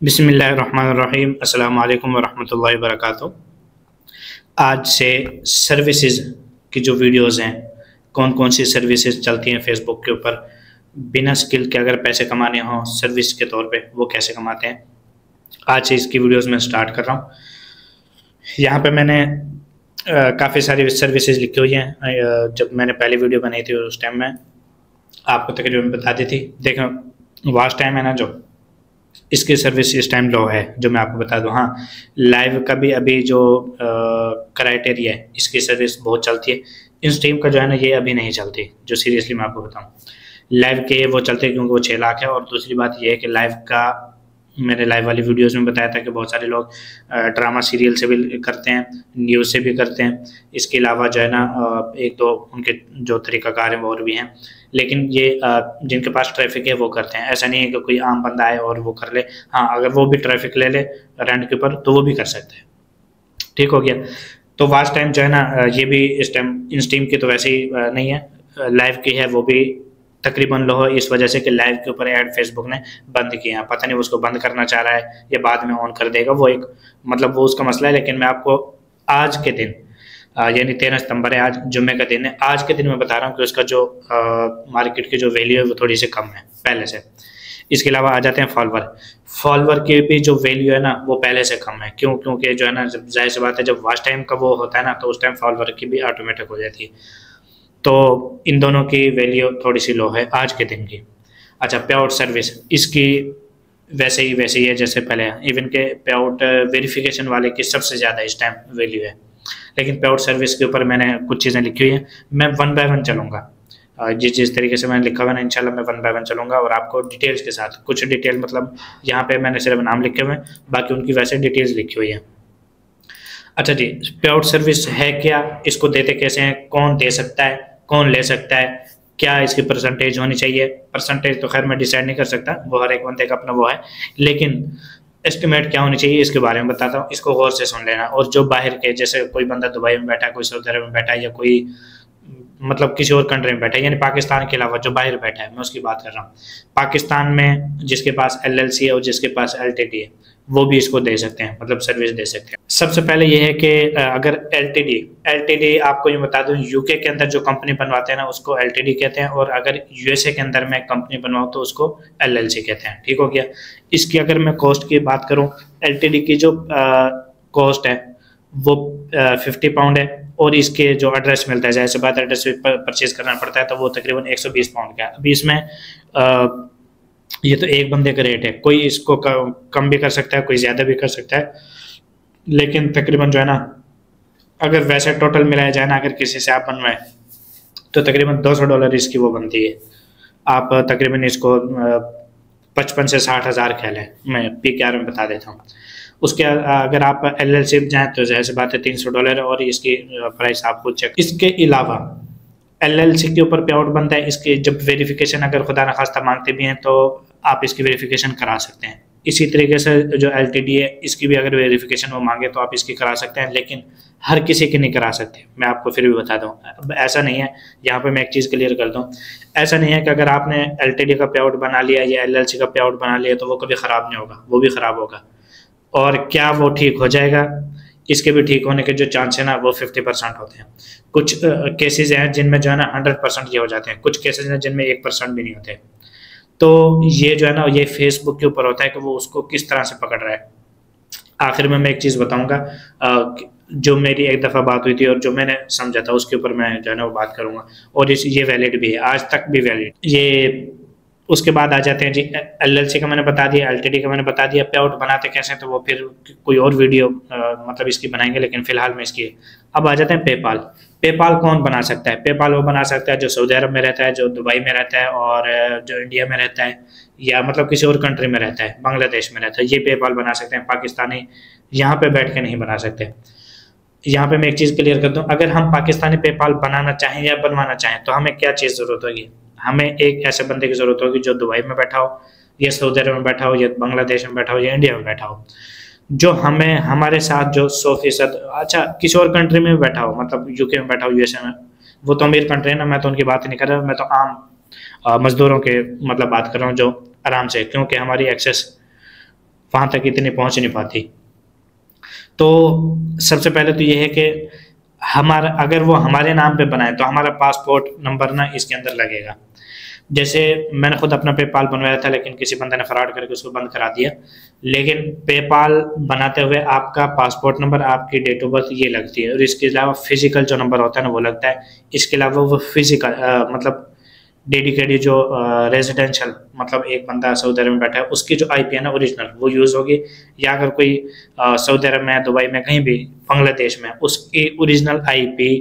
बिस्मिल्लाहिर्रहमानिर्रहीम। अस्सलाम वालेकुम वरहमतुल्लाहि वबरकातुहू। आज से सर्विसेज की जो वीडियोस हैं, कौन कौन सी सर्विसेज चलती हैं फेसबुक के ऊपर, बिना स्किल के अगर पैसे कमाने हों सर्विस के तौर पे वो कैसे कमाते हैं, आज से इसकी वीडियोस में स्टार्ट कर रहा हूँ। यहाँ पे मैंने काफ़ी सारी सर्विसेज लिखी हुई हैं। जब मैंने पहली वीडियो बनाई थी उस टाइम में आपको तकरीबन बता दी थी। देखो वास्ट टाइम है ना, जो इसकी सर्विस इस टाइम लो है, जो मैं आपको बता दूं। हाँ, लाइव का भी अभी जो क्राइटेरिया है इसकी सर्विस बहुत चलती है। इन स्ट्रीम का जो है ना ये अभी नहीं चलती, जो सीरियसली मैं आपको बताऊं। लाइव के वो चलते हैं क्योंकि वो 6 लाख है। और दूसरी बात ये है कि लाइव का मैंने लाइव वाली वीडियोस में बताया था कि बहुत सारे लोग ड्रामा सीरियल से भी करते हैं, न्यूज़ से भी करते हैं। इसके अलावा जो है ना एक दो उनके जो तरीक़ाकार हैं वो और भी हैं, लेकिन ये जिनके पास ट्रैफिक है वो करते हैं। ऐसा नहीं है कि कोई आम बंदा आए और वो कर ले। हाँ, अगर वो भी ट्रैफिक ले ले रेंट के ऊपर तो वो भी कर सकते हैं। ठीक हो गया। तो वास्ट टाइम जो है ना ये भी इस टाइम इन स्ट्रीम की तो वैसे ही नहीं है, लाइव की है। वो भी तकरीबन लो है इस वजह से कि लाइव के ऊपर ऐड फेसबुक ने बंद किए हैं। पता नहीं उसको बंद करना चाह रहा है या बाद में ऑन कर देगा, वो एक मतलब वो उसका मसला है। लेकिन मैं आपको आज के दिन यानी 13 सितंबर है, आज जुम्मे का दिन है, आज के दिन मैं बता रहा हूँ कि उसका जो मार्केट की जो वैल्यू है वो थोड़ी सी कम है पहले से। इसके अलावा आ जाते हैं फॉलोवर की भी जो वैल्यू है ना वो पहले से कम है। क्यों? क्योंकि जो है ना जब जाहिर सी बात है, जब वास्ट टाइम का वो होता है ना तो उस टाइम फॉलोवर की भी ऑटोमेटिक हो जाती है। तो इन दोनों की वैल्यू थोड़ी सी लो है आज के दिन की। अच्छा, पे आउट सर्विस इसकी वैसे ही है जैसे पहले। इवन के पे आउट वेरिफिकेशन वाले की सबसे ज़्यादा इस टाइम वैल्यू है। लेकिन पे आउट सर्विस के ऊपर मैंने कुछ चीज़ें लिखी हुई हैं, मैं वन बाय वन चलूँगा। जिस तरीके से मैंने लिखा हुआ है ना, इंशाल्लाह मैं वन बाय वन चलूँगा और आपको डिटेल्स के साथ, कुछ डिटेल मतलब यहाँ पे मैंने सिर्फ नाम लिखे हुए हैं, बाकी उनकी वैसे डिटेल्स लिखी हुई हैं। अच्छा जी, पे आउट सर्विस है क्या, इसको देते कैसे हैं, कौन दे सकता है, कौन ले सकता है, क्या इसकी परसेंटेज होनी चाहिए। परसेंटेज तो खैर मैं डिसाइड नहीं कर सकता, वो हर एक बंदे का अपना वो है, लेकिन एस्टिमेट क्या होनी चाहिए इसके बारे में बताता हूँ। इसको गौर से सुन लेना। और जो बाहर के, जैसे कोई बंदा दुबई में बैठा है, कोई सऊदी अरब में बैठा है, या कोई मतलब किसी और कंट्री में बैठा है, यानी पाकिस्तान के अलावा जो बाहर बैठा है, मैं उसकी बात कर रहा हूँ। पाकिस्तान में जिसके पास LLC है और जिसके पास LTD है वो भी इसको दे सकते हैं, मतलब सर्विस दे सकते हैं। सबसे पहले ये है कि अगर LTD आपको ये बता दूं, यूके के अंदर जो कंपनी बनवाते हैं ना उसको LTD कहते हैं, और अगर USA के अंदर मैं कंपनी बनवाऊँ तो उसको LLC कहते हैं। ठीक हो गया। इसकी अगर मैं कॉस्ट की बात करूँ, LTD की जो कॉस्ट है वो 50 पाउंड है, और इसके जो एड्रेस मिलता है, जैसे बात एड्रेस परचेज करना पड़ता है, तो वो तकरीबन 120 पाउंड का है। अभी इसमें ये तो एक बंदे का रेट है, कोई इसको कम भी कर सकता है, कोई ज़्यादा भी कर सकता है, लेकिन तकरीबन जो है ना अगर वैसे टोटल मिलाया जाए ना, अगर किसी से आप बनवाएं तो तकरीबन $200 इसकी वो बनती है। आप तकरीबन इसको 55 से 60 हज़ार कह लें, मैं PKR में बता देता हूँ। उसके अगर आप LLC जाएँ तो जाहिर सी बात है $300 है, और इसकी प्राइस आप खुद चेक। इसके अलावा LLC के ऊपर पे आउट बनता है। इसके जब वेरिफिकेशन अगर खुदा न खास्ता मांगते भी हैं तो आप इसकी वेरिफिकेशन करा सकते हैं। इसी तरीके से जो LTD है इसकी भी अगर वेरिफिकेशन वो मांगे तो आप इसकी करा सकते हैं, लेकिन हर किसी की नहीं करा सकते। मैं आपको फिर भी बता दूं, ऐसा नहीं है, यहाँ पे मैं एक चीज़ क्लियर कर दूं, ऐसा नहीं है कि अगर आपने LTD का पे आउट बना लिया या LLC का पे आउट बना लिया तो वो कभी ख़राब नहीं होगा, वो भी ख़राब होगा। और क्या वो ठीक हो जाएगा? इसके भी ठीक होने के जो चांस है ना वो 50% होते हैं। कुछ केसेस हैं जिनमें जो है ना 100% ये हो जाते हैं, कुछ केसेस हैं जिनमें 1% भी नहीं होते। तो ये जो है ना ये फेसबुक के ऊपर होता है कि वो उसको किस तरह से पकड़ रहा है। आखिर में मैं एक चीज़ बताऊंगा, जो मेरी एक दफ़ा बात हुई थी और जो मैंने समझा था उसके ऊपर मैं जो है ना वो बात करूंगा, और ये वैलिड भी है, आज तक भी वैलिड ये। उसके बाद आ जाते हैं जी, LLC का मैंने बता दिया, LTD का मैंने बता दिया। पे आउट बनाते कैसे तो वो फिर कोई और वीडियो मतलब इसकी बनाएंगे, लेकिन फिलहाल में इसकी। अब आ जाते हैं पेपाल कौन बना सकता है? पेपाल वो बना सकता है जो सऊदी अरब में रहता है, जो दुबई में रहता है, और जो इंडिया में रहता है, या मतलब किसी और कंट्री में रहता है, बांग्लादेश में रहता है, ये पेपाल बना सकते हैं। पाकिस्तानी यहाँ पे बैठ के नहीं बना सकते। यहाँ पे मैं एक चीज़ क्लियर कर दूँ, अगर हम पाकिस्तानी पेपाल बनाना चाहें या बनवाना चाहें तो हमें क्या चीज़ ज़रूरत होगी? हमें एक ऐसे बंदे की ज़रूरत होगी जो दुबई में बैठा हो, या सऊदी अरब में बैठा हो, या बांग्लादेश में बैठा हो, या इंडिया में बैठा हो, जो हमें हमारे साथ जो 100%, अच्छा किसी और कंट्री में बैठा हो, मतलब UK में बैठा हो, USA में, वो तो अमीर कंट्री है ना, मैं तो उनकी बात नहीं कर रहा, मैं तो आम मज़दूरों के मतलब बात कर रहा हूँ जो आराम से, क्योंकि हमारी एक्सेस वहाँ तक इतनी पहुँच नहीं पाती। तो सबसे पहले तो ये है कि हमारा अगर वो हमारे नाम पे बनाए तो हमारा पासपोर्ट नंबर ना इसके अंदर लगेगा। जैसे मैंने खुद अपना पेपाल बनवाया था, लेकिन किसी बंदे ने फ्रॉड करके उसको बंद करा दिया। लेकिन पेपाल बनाते हुए आपका पासपोर्ट नंबर, आपकी डेट ऑफ बर्थ ये लगती है, और इसके अलावा फिजिकल जो नंबर होता है ना वो लगता है। इसके अलावा वो फिजिकल मतलब डेडिकेटेड जो रेजिडेंशियल मतलब एक बंदा सऊदी अरब में बैठा है उसकी जो आईपी है ना ओरिजिनल वो यूज़ होगी, या अगर कोई सऊदी अरब में, दुबई में, कहीं भी बांग्लादेश में, उसकी ओरिजिनल आईपी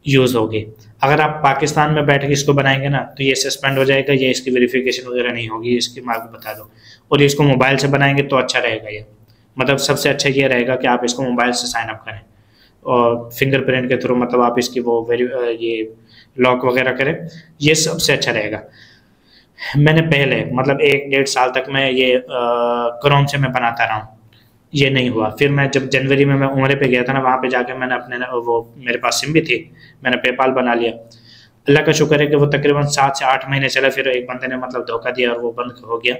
यूज़ होगी। अगर आप पाकिस्तान में बैठ के इसको बनाएंगे ना तो ये सस्पेंड हो जाएगा, ये इसकी वेरिफिकेशन वगैरह नहीं होगी, इसकी मैं आपको बता दूँ। और इसको मोबाइल से बनाएंगे तो अच्छा रहेगा। ये मतलब सबसे अच्छा ये रहेगा कि आप इसको मोबाइल से साइन अप करें और फिंगरप्रिंट के थ्रू मतलब आप इसकी वो ये लॉक वगैरह करें, ये सबसे अच्छा रहेगा। मैंने पहले मतलब 1-1.5 साल तक मैं ये क्रोम से मैं बनाता रहा हूँ, ये नहीं हुआ। फिर मैं जब जनवरी में मैं उम्रे पे गया था ना, वहाँ पे जाके मैंने अपने वो मेरे पास सिम भी थी, मैंने पेपाल बना लिया। अल्लाह का शुक्र है कि वो तकरीबन 7 से 8 महीने चला, फिर एक बंदे ने मतलब धोखा दिया और वो बंद हो गया।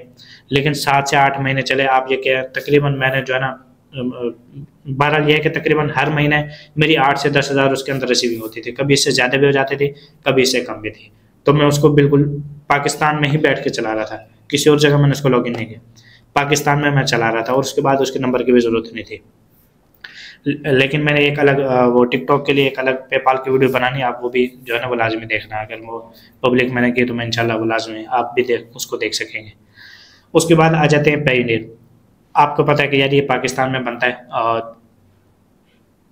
लेकिन 7 से 8 महीने चले, आप ये क्या तकरीबन मैंने जो है ना बहरहाल ये है कि तकरीबन हर महीने मेरी 8 से 10 हज़ार उसके अंदर रिसीविंग होती थी। कभी इससे ज़्यादा भी हो जाती थी, कभी इससे कम भी थी। तो मैं उसको बिल्कुल पाकिस्तान में ही बैठ के चला रहा था, किसी और जगह मैंने उसको लॉगिन नहीं किया, पाकिस्तान में मैं चला रहा था, और उसके बाद उसके नंबर की भी ज़रूरत नहीं थी। लेकिन मैंने एक अलग वो टिकटॉक के लिए एक अलग पेपाल की वीडियो बनानी, आप वो भी जो है ना वो लाजमी देखना। अगर वो पब्लिक मैंने की तो मैं इंशाल्लाह वो लाजमी आप भी उसको देख सकेंगे। उसके बाद आ जाते हैं पेयोनियर। आपको पता है कि यार ये पाकिस्तान में बनता है, और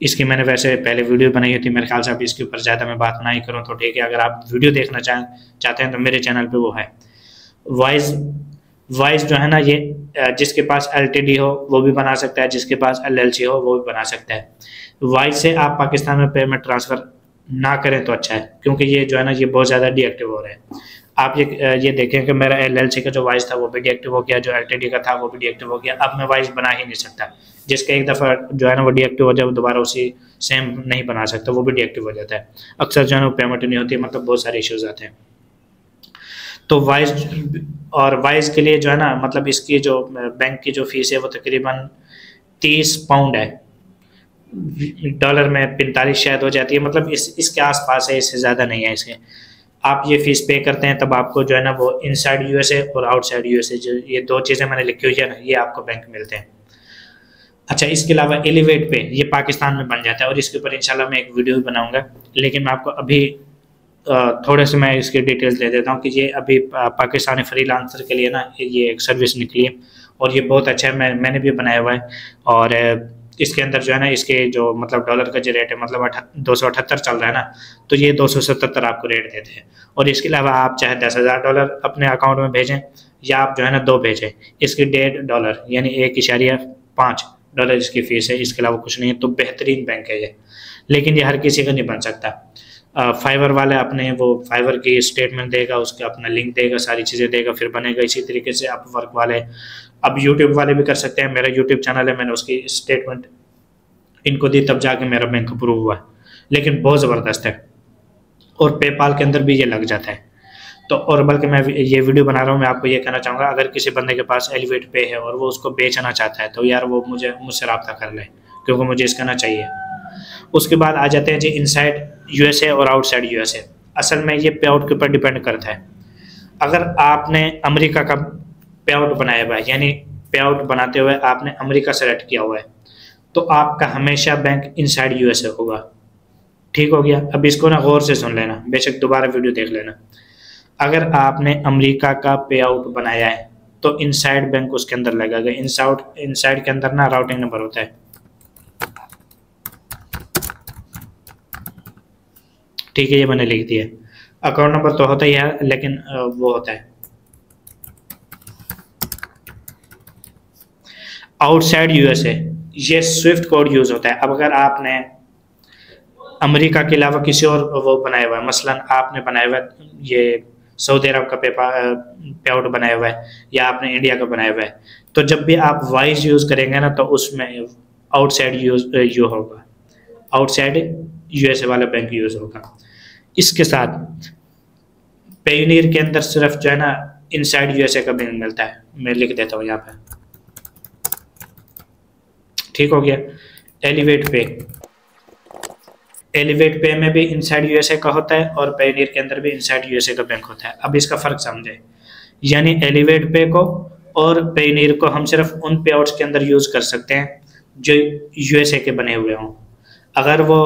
इसकी मैंने वैसे पहले वीडियो बनाई थी, मेरे ख्याल से अब इसके ऊपर ज़्यादा मैं बात ना ही करूँ तो ठीक है। अगर आप वीडियो देखना चाहते हैं तो मेरे चैनल पे वो है। वाइज जो है ना, ये जिसके पास LTD हो वो भी बना सकता है, जिसके पास LLC हो वो भी बना सकता है। वाइज से आप पाकिस्तान में पेमेंट ट्रांसफ़र ना करें तो अच्छा है, क्योंकि ये जो है ना ये बहुत ज़्यादा डीएक्टिव हो रहा है। आप ये देखें कि मेरा LLC का जो वाइज था वो भी डीएक्टिव हो गया, जो LTD का था वो भी डीएक्टिव हो गया। अब मैं वाइज बना ही नहीं सकता, जिसका एक दफ़ा जो है ना वो डीएक्टिव हो जाए वो दोबारा उसी सेम नहीं बना सकता, वो भी डीएक्टिव हो जाता है। अक्सर जो है ना वो पेमेंट नहीं होती, मतलब बहुत सारे इश्यूज आते हैं। तो वाइज के लिए जो है ना मतलब इसकी जो बैंक की जो फीस है वो तकरीबन 30 पाउंड है, डॉलर में 45 शायद हो जाती है, मतलब इसके आसपास है, इससे ज़्यादा नहीं है। इसके आप ये फीस पे करते हैं तब आपको जो है ना वो इनसाइड USA और आउटसाइड USA जो ये 2 चीज़ें मैंने लिखी हुई है ना, ये आपको बैंक मिलते हैं। अच्छा, इसके अलावा एलिवेट पे ये पाकिस्तान में बन जाता है, और इसके ऊपर इंशाल्लाह मैं एक वीडियो भी बनाऊंगा। लेकिन मैं आपको अभी थोड़े से मैं इसके डिटेल्स दे देता हूँ कि ये अभी पाकिस्तानी फ्रीलांसर के लिए ना ये एक सर्विस निकली है, और ये बहुत अच्छा है। मैंने भी बनाया हुआ है, और इसके अंदर जो है ना इसके जो मतलब डॉलर का जो रेट है मतलब 278 चल रहा है ना, तो ये 277 आपको रेट देते हैं। और इसके अलावा आप चाहे $10,000 अपने अकाउंट में भेजें, या आप जो है ना 2 भेजें, इसकी $1.5 यानी $1.5 इसकी फ़ीस है। इसके अलावा कुछ नहीं है। तो बेहतरीन बैंक है ये, लेकिन ये हर किसी का नहीं बन सकता। फाइवर वाले अपने वो फाइवर की स्टेटमेंट देगा, उसका अपना लिंक देगा, सारी चीज़ें देगा, फिर बनेगा। इसी तरीके से अपवर्क वाले, अब यूट्यूब वाले भी कर सकते हैं। मेरा यूट्यूब चैनल है, मैंने उसकी स्टेटमेंट इनको दी तब जाके मेरा बैंक अप्रूव हुआ है, लेकिन बहुत ज़बरदस्त है। और पेपाल के अंदर भी ये लग जाता है। तो और बल्कि मैं ये वीडियो बना रहा हूँ, मैं आपको ये कहना चाहूँगा, अगर किसी बंदे के पास एलिवेट पे है और वो उसको बेचना चाहता है तो यार वो मुझसे रब्ता कर ले, क्योंकि मुझे इसका ना चाहिए। उसके बाद आ जाते हैं जी इनसाइड USA और आउटसाइड USA। असल में ये पे आउट के ऊपर डिपेंड करता है। अगर आपने अमेरिका का पे आउट बनाया हुआ है, यानी पे आउट बनाते हुए आपने अमेरिका सेलेक्ट किया हुआ है, तो आपका हमेशा बैंक इनसाइड USA होगा। ठीक हो गया। अब इसको ना गौर से सुन लेना, बेशक दोबारा वीडियो देख लेना। अगर आपने अमेरिका का पे आउट बनाया है तो इनसाइड बैंक उसके अंदर लगेगा। इनसाइड के अंदर ना राउटिंग नंबर होता है, ठीक है, ये मैंने लिख दिया। अकाउंट नंबर तो होता ही है, लेकिन वो होता है आउटसाइड USA, ये स्विफ्ट कोड यूज होता है। अब अगर आपने अमेरिका के अलावा किसी और वो बनाया हुआ है, मसलन आपने बनाया हुआ है ये सऊदी अरब का पे आउट बनाया हुआ है, या आपने इंडिया का बनाया हुआ है, तो जब भी आप वाइज यूज करेंगे ना तो उसमें आउटसाइड यू होगा, आउटसाइड USA वाला बैंक यूज होगा। इसके साथ पेयोनियर के अंदर सिर्फ जो है ना इनसाइड USA का बैंक मिलता है। मैं लिख देता हूँ यहाँ पे, ठीक हो गया। एलिवेट पे, एलिवेट पे में भी इनसाइड यूएसए का होता है और पेयोनियर के अंदर भी इनसाइड यूएसए का बैंक होता है। अब इसका फर्क समझे, यानी एलिवेट पे को और पेयोनियर को हम सिर्फ उन पे आउट्स के अंदर यूज कर सकते हैं जो यूएसए के बने हुए हों। अगर वो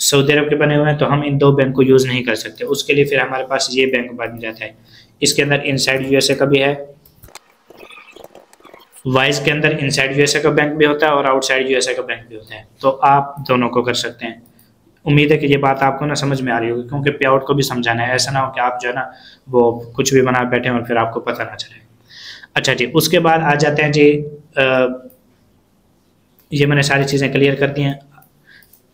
सऊदी अरब के बने हुए हैं तो हम इन दो बैंक को यूज नहीं कर सकते, उसके लिए फिर हमारे पास ये बैंक बन जाता है। इसके अंदर इनसाइड यूएसए का भी है, वाइज के अंदर इनसाइड यूएसए का बैंक भी होता है और आउटसाइड यूएसए का बैंक भी होता है, तो आप दोनों को कर सकते हैं। उम्मीद है कि ये बात आपको ना समझ में आ रही होगी, क्योंकि पे आउट को भी समझाना है, ऐसा ना हो कि आप जो है ना वो कुछ भी बना बैठे और फिर आपको पता ना चले। अच्छा जी, उसके बाद आ जाते हैं जी, ये मैंने सारी चीज़ें क्लियर कर दी हैं।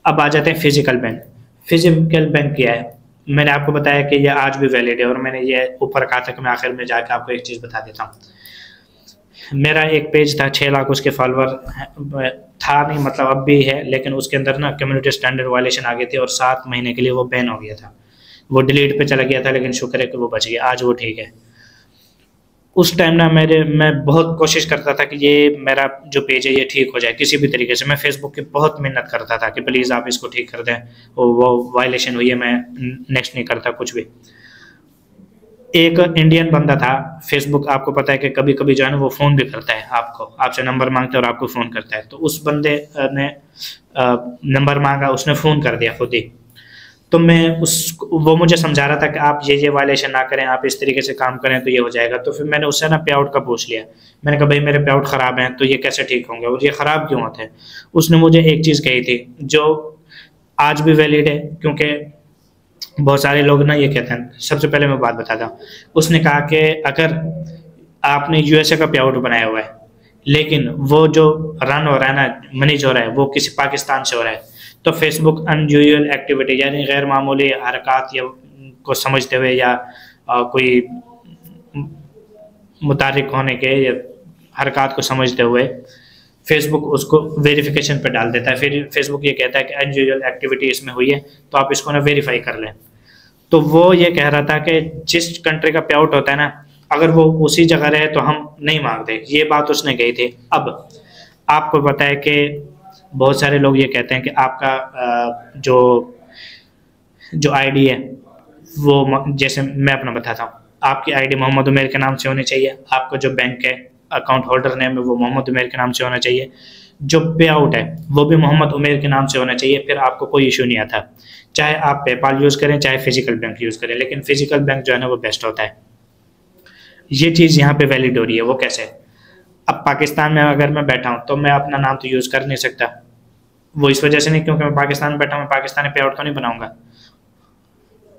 अब आ जाते हैं फिजिकल बैंक। फिजिकल बैंक क्या है, मैंने आपको बताया कि ये आज भी वैलिड है, और मैंने ये ऊपर कहा था कि मैं आखिर में जाकर आपको एक चीज़ बता देता हूँ। मेरा एक पेज था, 6 लाख उसके फॉलोअर था नहीं, मतलब अब भी है, लेकिन उसके अंदर ना कम्युनिटी स्टैंडर्ड वायलेशन आ गए थे और 7 महीने के लिए वो बैन हो गया था। वो डिलीट पे चला गया था, लेकिन शुक्र है कि वो बच गया, आज वो ठीक है। उस टाइम ना मैं बहुत कोशिश करता था कि ये मेरा जो पेज है ये ठीक हो जाए किसी भी तरीके से। मैं फेसबुक की बहुत मेहनत करता था कि प्लीज़ आप इसको ठीक कर दें, वो वायलेशन हुई है, मैं नेक्स्ट नहीं करता कुछ भी। एक इंडियन बंदा था, फेसबुक आपको पता है कि कभी कभी जो है ना वो फ़ोन भी करता है आपको, आपसे नंबर मांगता है और आपको फ़ोन करता है। तो उस बंदे ने नंबर मांगा, उसने फ़ोन कर दिया खुद ही। तो मैं वो मुझे समझा रहा था कि आप ये वायलेशन ना करें, आप इस तरीके से काम करें तो ये हो जाएगा। तो फिर मैंने उससे ना पे आउट का पूछ लिया, मैंने कहा भाई मेरे पे आउट ख़राब हैं तो ये कैसे ठीक होंगे और ये ख़राब क्यों होते हैं। उसने मुझे एक चीज़ कही थी जो आज भी वैलिड है, क्योंकि बहुत सारे लोग ना ये कहते हैं। सबसे पहले मैं बात बताता हूँ, उसने कहा कि अगर आपने यूएसए का पे आउट बनाया हुआ है, लेकिन वो जो रन हो रहा है ना, मनी जो हो रहा है वो किसी पाकिस्तान से हो रहा है, तो फेसबुक अनयूजुअल एक्टिविटी यानी गैर मामूली हरकत या को समझते हुए या कोई मुतारिक होने के या हरकत को समझते हुए फेसबुक उसको वेरिफिकेशन पे डाल देता है। फिर फेसबुक ये कहता है कि अनयूजुअल एक्टिविटी इसमें हुई है तो आप इसको ना वेरीफाई कर लें। तो वो ये कह रहा था कि जिस कंट्री का पे आउट होता है ना, अगर वो उसी जगह रहे तो हम नहीं मांगते, ये बात उसने कही थी। अब आपको पता है कि बहुत सारे लोग ये कहते हैं कि आपका जो आईडी है वो, जैसे मैं अपना बताता हूँ, आपकी आईडी मोहम्मद उमेर के नाम से होनी चाहिए, आपका जो बैंक है अकाउंट होल्डर नेम है वो मोहम्मद उमेर के नाम से होना चाहिए, जो पे आउट है वो भी मोहम्मद उमेर के नाम से होना चाहिए, फिर आपको कोई इशू नहीं आता। चाहे आप पेपाल यूज़ करें चाहे फिजिकल बैंक यूज़ करें, लेकिन फिजिकल बैंक जो है ना वो बेस्ट होता है। ये चीज़ यहाँ पे वैलिड हो रही है। वो कैसे, अब पाकिस्तान में अगर मैं बैठा हूँ तो मैं अपना नाम तो यूज़ कर नहीं सकता, वो इस वजह से नहीं क्योंकि मैं पाकिस्तान में बैठा हूँ, मैं पाकिस्तानी पे आउट तो नहीं बनाऊंगा।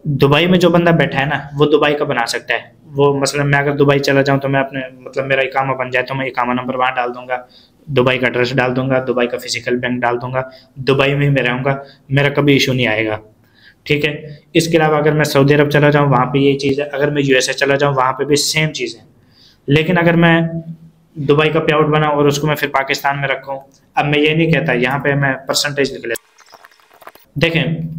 दुबई में जो बंदा बैठा है ना वो दुबई का बना सकता है। वो मसलन मैं अगर दुबई चला जाऊँ तो मैं अपने मतलब मेरा इकामा बन जाए तो मैं इकामा नंबर वहाँ डाल दूंगा, दुबई का एड्रेस डाल दूंगा, दुबई का फिजिकल बैंक डाल दूंगा, दुबई में ही मैं रहूँगा, मेरा कभी इशू नहीं आएगा। ठीक है। इसके अलावा अगर मैं सऊदी अरब चला जाऊँ वहाँ पे यही चीज़ है, अगर मैं यूएसए चला जाऊँ वहाँ पे भी सेम चीज़ है। लेकिन अगर मैं दुबई का पे आउट बना और उसको मैं फिर पाकिस्तान में रखूँ, अब मैं ये नहीं कहता, यहाँ पे मैं परसेंटेज लिख लेता। देखें,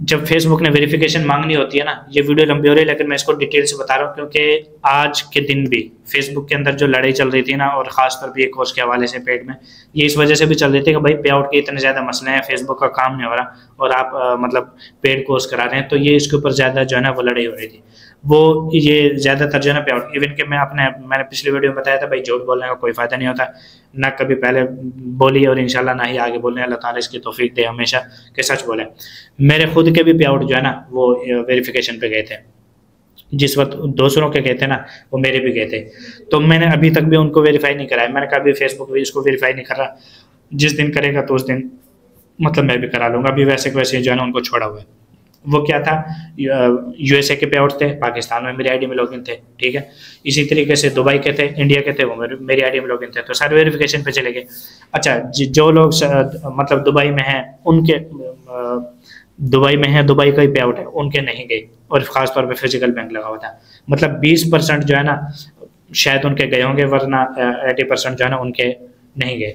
जब फेसबुक ने वेरिफिकेशन मांगनी होती है ना, ये वीडियो लंबी हो रही है लेकिन मैं इसको डिटेल से बता रहा हूँ क्योंकि आज के दिन भी फेसबुक के अंदर जो लड़ाई चल रही थी ना, और खासतौर पर ये कोर्स के हवाले से पेड में, ये इस वजह से भी चल रही थी कि भाई पे आउट के इतने ज़्यादा मसले हैं, फेसबुक का काम नहीं हो रहा और आप मतलब पेड कोर्स करा रहे हैं, तो ये इसके ऊपर ज़्यादा जो है ना वो लड़ाई हो रही थी। वो ये ज़्यादातर जो है ना पे आउट, इवन कि मैंने पिछले वीडियो में बताया था भाई झूठ बोलने का कोई फ़ायदा नहीं होता, ना कभी पहले बोली और इंशाल्लाह ना ही आगे बोलने, अल्लाह ताला इसकी तौफीक दे हमेशा कि सच बोले। मेरे खुद के भी पे आउट जो है ना वो वेरिफिकेशन पे गए थे, जिस वक्त दूसरों के गए थे ना वो मेरे भी गए थे, तो मैंने अभी तक भी उनको वेरीफाई नहीं कराया। मैंने कहा अभी फेसबुक भी इसको वेरीफाई नहीं कर रहा, जिस दिन करेगा तो उस दिन मतलब मैं भी करा लूँगा। अभी वैसे के वैसे जो है ना उनको छोड़ा हुआ है। वो क्या था, यूएसए के पे आउट थे, पाकिस्तान में मेरी आईडी में लॉगिन थे, ठीक है। इसी तरीके से दुबई के थे, इंडिया के थे, वो मेरी आईडी में लॉगिन थे, तो सारे वेरिफिकेशन पे चले गए। अच्छा, जो लोग मतलब दुबई में हैं उनके दुबई में है, दुबई का ही पे आउट है, उनके नहीं गए, और ख़ास तौर पे फिजिकल बैंक लगा हुआ था। मतलब 20% जो है ना शायद उनके गए होंगे, वरना 80% जो है ना उनके नहीं गए।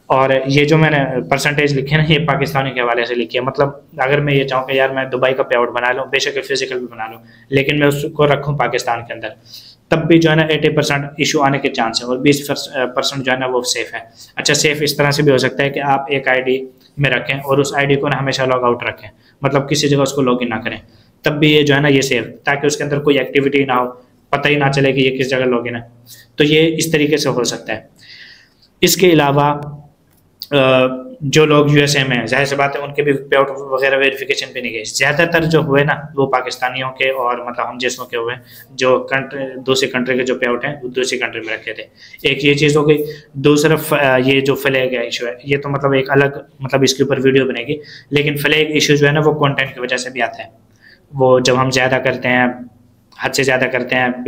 और ये जो मैंने परसेंटेज लिखे ना ये पाकिस्तानी के हवाले से लिखी है। मतलब अगर मैं ये चाहूँ कि यार मैं दुबई का पे आउट बना लूँ, बेशक फिजिकल भी बना लूँ, लेकिन मैं उसको रखूँ पाकिस्तान के अंदर, तब भी जो है ना 80% इशू आने के चांस है और 20% जो है ना वो सेफ है। अच्छा, सेफ इस तरह से भी हो सकता है कि आप एक आईडी में रखें और उस आईडी को ना हमेशा लॉग आउट रखें, मतलब किसी जगह उसको लॉग इन ना करें, तब भी ये जो है ना ये सेफ, ताकि उसके अंदर कोई एक्टिविटी ना हो, पता ही ना चले कि ये किस जगह लॉग इन है। तो ये इस तरीके से हो सकता है। इसके अलावा जो लोग यूएसए में हैं, जाहिर सी बात है उनके भी पे आउट वगैरह वेरिफिकेशन पे नहीं गए। ज़्यादातर जो हुए ना वो पाकिस्तानियों के और मतलब हम जैसों के हुए, जो कंट्री दूसरी कंट्री के जो पे आउट हैं वो दूसरी कंट्री में रखे थे। एक ये चीज़ हो गई। दूसरा ये जो फ्लैग है इशू है, ये तो मतलब एक अलग, मतलब इसके ऊपर वीडियो बनेगी, लेकिन फ्लैग इशू जो है ना वो कंटेंट की वजह से भी आता है। वो जब हम ज़्यादा करते हैं, हद से ज़्यादा करते हैं,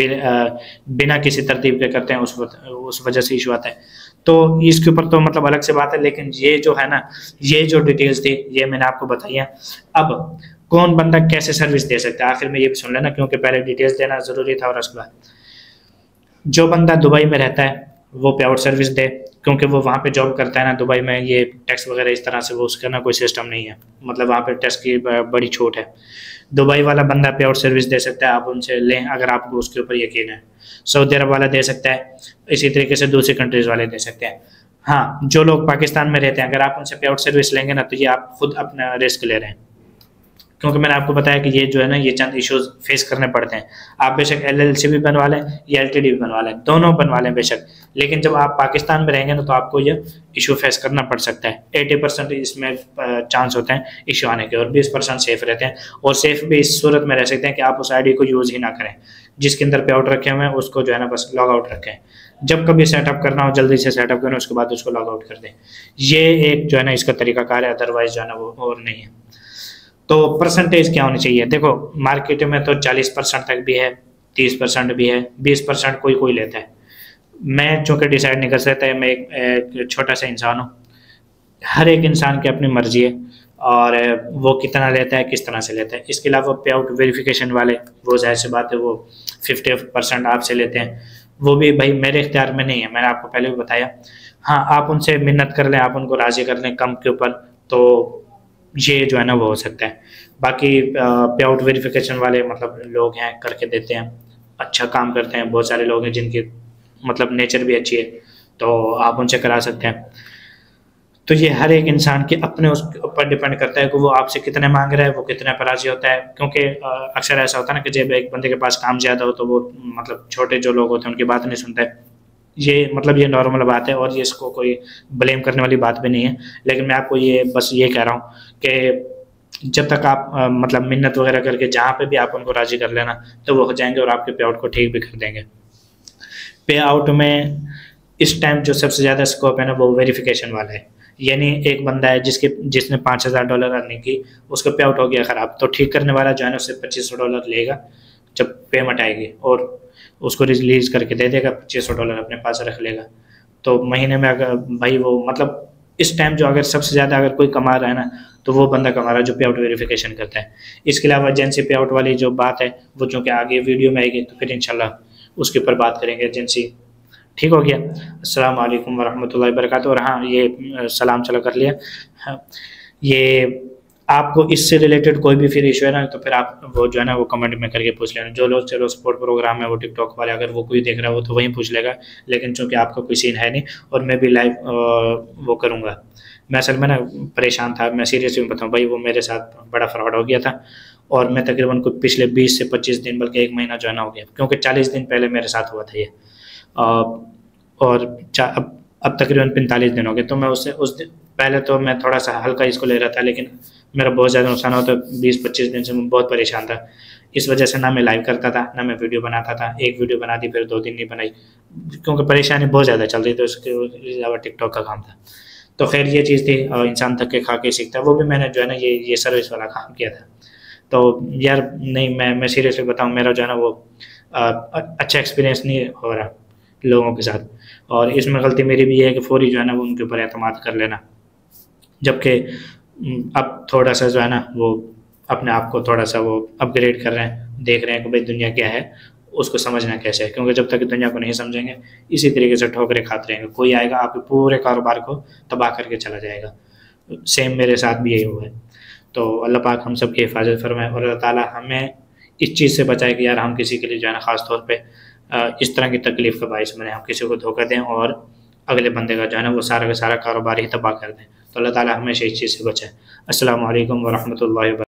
बिना किसी तरतीब के करते हैं, उस वजह से इशू आता है। तो इसके ऊपर तो मतलब अलग से बात है, लेकिन ये जो है ना, ये जो डिटेल्स थी ये मैंने आपको बताई है। अब कौन बंदा कैसे सर्विस दे सकता है, आखिर में ये भी सुन लेना, क्योंकि पहले डिटेल्स देना ज़रूरी था और उसके बाद जो बंदा दुबई में रहता है वो पे आउट सर्विस दे, क्योंकि वो वहाँ पे जॉब करता है ना दुबई में, ये टैक्स वगैरह इस तरह से वो उसका ना कोई सिस्टम नहीं है, मतलब वहाँ पे टैक्स की बड़ी छूट है। दुबई वाला बंदा पे आउट सर्विस दे सकता है, आप उनसे लें अगर आपको उसके ऊपर यकीन है। सऊदी अरब वाला दे सकता है, इसी तरीके से दूसरी कंट्रीज़ वाले दे सकते हैं। हाँ, जो लोग पाकिस्तान में रहते हैं अगर आप उनसे पे आउट सर्विस लेंगे ना तो ये आप खुद अपना रिस्क ले रहे हैं, क्योंकि मैंने आपको बताया कि ये जो है ना ये चंद इश्यूज फेस करने पड़ते हैं। आप बेशक एलएलसी भी बनवा लें या एलटीडी भी बनवा लें, दोनों बनवा लें बेशक, लेकिन जब आप पाकिस्तान में रहेंगे ना तो आपको ये इशू फेस करना पड़ सकता है। 80% इसमें चांस होते हैं इशू आने के और 20% सेफ रहते हैं। और सेफ भी इस सूरत में रह सकते हैं कि आप उस आईडी को यूज़ ही ना करें, जिसके अंदर पे आउट रखे हुए हैं उसको जो है ना बस लॉग आउट रखें। जब कभी सेटअप करना हो जल्दी से सेटअप करें, उसके बाद उसको लॉग आउट कर दें। ये एक जो है ना इसका तरीकाकार है, अदरवाइज जो है ना वो और नहीं है। तो परसेंटेज क्या होनी चाहिए? देखो मार्केट में तो 40% तक भी है, 30% भी है, 20% कोई कोई लेता है। मैं चूँकि डिसाइड नहीं कर सकता, मैं एक छोटा सा इंसान हूँ। हर एक इंसान की अपनी मर्जी है और वो कितना लेता है, किस तरह से लेता है। इसके अलावा पे आउट वेरिफिकेशन वाले, वो जाहिर सी बात है वो 50% आपसे लेते हैं, वो भी भाई मेरे इख्तियार में नहीं है, मैंने आपको पहले भी बताया। हाँ, आप उनसे मिन्नत कर लें, आप उनको राज़ी कर लें कम के ऊपर, तो ये जो है ना वो हो सकता है। बाकी पे आउट वेरिफिकेशन वाले मतलब लोग हैं, करके देते हैं, अच्छा काम करते हैं, बहुत सारे लोग हैं जिनकी मतलब नेचर भी अच्छी है, तो आप उनसे करा सकते हैं। तो ये हर एक इंसान के अपने उसके ऊपर डिपेंड करता है कि वो आपसे कितने मांग रहा है, वो कितने पर राजी होता है। क्योंकि अक्सर ऐसा होता है ना कि जब एक बंदे के पास काम ज़्यादा हो तो वो मतलब छोटे जो लोग होते हैं उनकी बात नहीं सुनता है। ये मतलब ये नॉर्मल बात है और ये इसको कोई ब्लेम करने वाली बात भी नहीं है, लेकिन मैं आपको ये बस ये कह रहा हूँ कि जब तक आप मतलब मिन्नत वगैरह करके जहाँ पे भी आप उनको राज़ी कर लेना तो वो हो जाएंगे और आपके पे आउट को ठीक भी कर देंगे। पे आउट में इस टाइम जो सबसे ज़्यादा स्कोप है ना वो वेरिफिकेशन वाला है। यानी एक बंदा है जिसने $5000 अर्निंग की, उसका पे आउट हो गया ख़राब, तो ठीक करने वाला जो है ना उससे $2500 लेगा जब पेमेंट आएगी और उसको रिलीज़ करके दे देगा, $2500 अपने पास रख लेगा। तो महीने में अगर भाई वो मतलब इस टाइम जो अगर सबसे ज़्यादा अगर कोई कमा रहा है ना तो वो बंदा कमा रहा है जो पे आउट वेरिफिकेशन करता है। इसके अलावा एजेंसी पे आउट वाली जो बात है वो चूँकि आगे वीडियो में आएगी तो फिर इंशाल्लाह उसके ऊपर बात करेंगे। एजेंसी ठीक हो गया। अस्सलाम वालेकुम वरहमतुल्लाहि वबरकातुहू। और हाँ, ये सलाम चला कर लिया। हाँ, ये आपको इससे रिलेटेड कोई भी फिर इशू है ना तो फिर आप वो जो है ना वो कमेंट में करके पूछ लेना। जो लोग चलो सपोर्ट प्रोग्राम है वो टिकटॉक वाले अगर वो कोई देख रहा हो तो वहीं पूछ लेगा, लेकिन चूँकि आपका कोई सीन है नहीं और मैं भी लाइव वो करूँगा। मैं असल में ना परेशान था, मैं सीरियसली बताऊँ भाई, वो मेरे साथ बड़ा फ्रॉड हो गया था और मैं तकरीबन कुछ पिछले 20 से 25 दिन बल्कि 1 महीना जो है ना हो गया, क्योंकि 40 दिन पहले मेरे साथ हुआ था ये और अब तकरीबन 45 दिन हो गए। तो मैं उससे उस दिन पहले तो मैं थोड़ा सा हल्का इसको ले रहा था, लेकिन मेरा बहुत ज़्यादा नुकसान हुआ। तो 20-25 दिन से मैं बहुत परेशान था। इस वजह से ना मैं लाइव करता था ना मैं वीडियो बनाता था। एक वीडियो बना दी फिर 2 दिन नहीं बनाई, क्योंकि परेशानी बहुत ज़्यादा चल रही थी। उसके अलावा टिकटॉक का काम था। तो खैर ये चीज़ थी, इंसान थक के खा के सीखता है। वो भी मैंने जो है ना ये सर्विस वाला काम किया था। तो यार नहीं, मैं सीरियसली बताऊँ, मेरा जो है ना वो अच्छा एक्सपीरियंस नहीं हो रहा लोगों के साथ, और इसमें गलती मेरी भी है कि फौरी जो है ना वो उनके ऊपर एतमाद कर लेना, जबकि अब थोड़ा सा जो है ना वो अपने आप को थोड़ा सा वो अपग्रेड कर रहे हैं, देख रहे हैं कि भाई दुनिया क्या है, उसको समझना कैसे है। क्योंकि जब तक दुनिया को नहीं समझेंगे इसी तरीके से ठोकरें खाते रहेंगे। कोई आएगा आपके पूरे कारोबार को तबाह करके चला जाएगा। सेम मेरे साथ भी यही हुआ है। तो अल्लाह पाक हम सब की हिफाजत फरमाए और अल्लाह ताला हमें इस चीज़ से बचाए कि यार हम किसी के लिए जो है ना ख़ास तौर पे इस तरह की तकलीफ़ का बाइस बने, हम किसी को धोखा दें और अगले बंदे का जो है ना वो सारा का सारा कारोबार ही तबाह कर दें। तो अल्लाह ताला हमेशा इस चीज़ से बचाए। अस्सलामु अलैकुम व रहमतुल्लाहि व